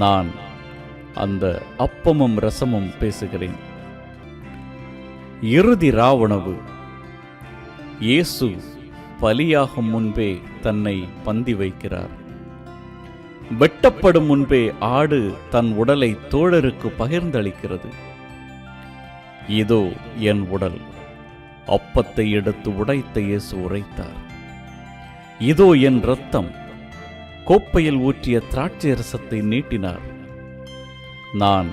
நான் அந்த அப்பமும் ரசமும் பேசுகிறேன். இறுதி ராவுணவு. இயேசு பலியாகும் முன்பே தன்னை பந்தி வைக்கிறார். வெட்டப்படும் முன்பே ஆடு தன் உடலை தோழருக்கு பகிர்ந்தளிக்கிறது. இதோ என் உடல். அப்பத்தை எடுத்து உடைத்த இயேசு உரைத்தார். இதோ என் இரத்தம். கோப்பையில் ஊற்றிய திராட்சை ரசத்தை நீட்டினார். நான்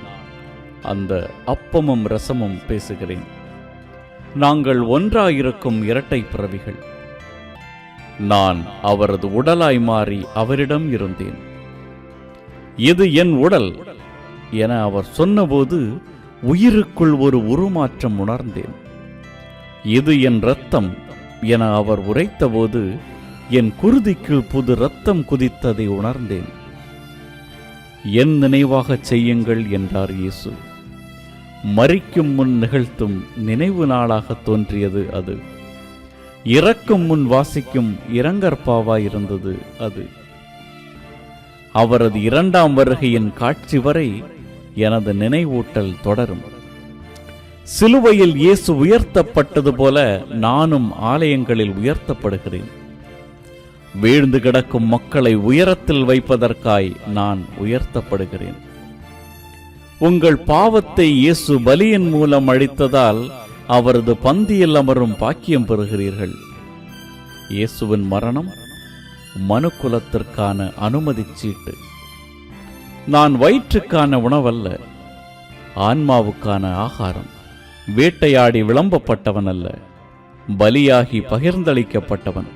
அந்த அப்பமும் ரசமும் பேசுகிறேன். நாங்கள் ஒன்றாயிருக்கும் இரட்டை பிறவிகள். நான் அவரது உடலாய் மாறி அவரிடம் இருந்தேன். இது என் உடல் என அவர் சொன்னபோது உயிருக்குள் ஒரு உருமாற்றம் உணர்ந்தேன். இது என் இரத்தம் என அவர் உரைத்தபோது என் குருதிக்குள் புது இரத்தம் குதித்ததை உணர்ந்தேன். என் நினைவாகச் செய்யுங்கள் என்றார் இயேசு. மரிக்கும் முன் நிகழ்த்தும் நினைவு நாளாக தோன்றியது அது. இறக்கும் முன் வாசிக்கும் இரங்கற்பாவாயிருந்தது அது. அவரது இரண்டாம் வருகையின் காட்சி வரை எனது நினைவூட்டல் தொடரும். சிலுவையில் இயேசு உயர்த்தப்பட்டது போல நானும் ஆலயங்களில் உயர்த்தப்படுகிறேன். வீழ்ந்து கிடக்கும் மக்களை உயரத்தில் வைப்பதற்காய் நான் உயர்த்தப்படுகிறேன். உங்கள் பாவத்தை இயேசு பலியின் மூலம் அழித்ததால் அவரது பந்தியில் அமரும் பாக்கியம் பெறுகிறீர்கள். இயேசுவின் மரணம் மனுக்குலத்திற்கான அனுமதி சீட்டு. நான் வயிற்றுக்கான உணவல்ல, ஆன்மாவுக்கான ஆகாரம். வேட்டையாடி விளம்பப்பட்டவன் அல்ல, பலியாகி பகிர்ந்தளிக்கப்பட்டவன்.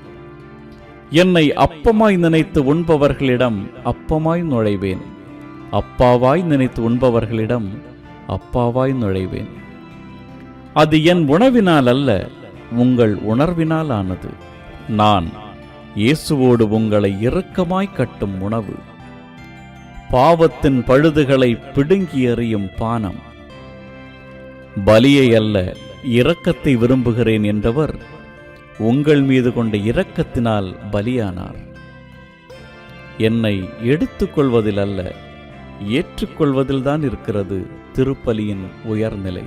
என்னை அப்பமாய் நினைத்து உண்பவர்களிடம் அப்பமாய் நுழைவேன். அப்பாவாய் நினைத்து உண்பவர்களிடம் அப்பாவாய் நுழைவேன். அது என் உணவினால் அல்ல, உங்கள் உணர்வினால் ஆனது. நான் இயேசுவோடு உங்களை இறுக்கமாய் கட்டும் உணவு. பாவத்தின் பழுதுகளை பிடுங்கி எறியும் பானம். பலியை அல்ல, இரக்கத்தை விரும்புகிறேன் என்றவர் உங்கள் மீது கொண்ட இரக்கத்தினால் பலியானார். என்னை எடுத்துக்கொள்வதில் அல்ல, ஏற்றுக்கொள்வதில்தான் இருக்கிறது திருப்பலியின் உயர்நிலை.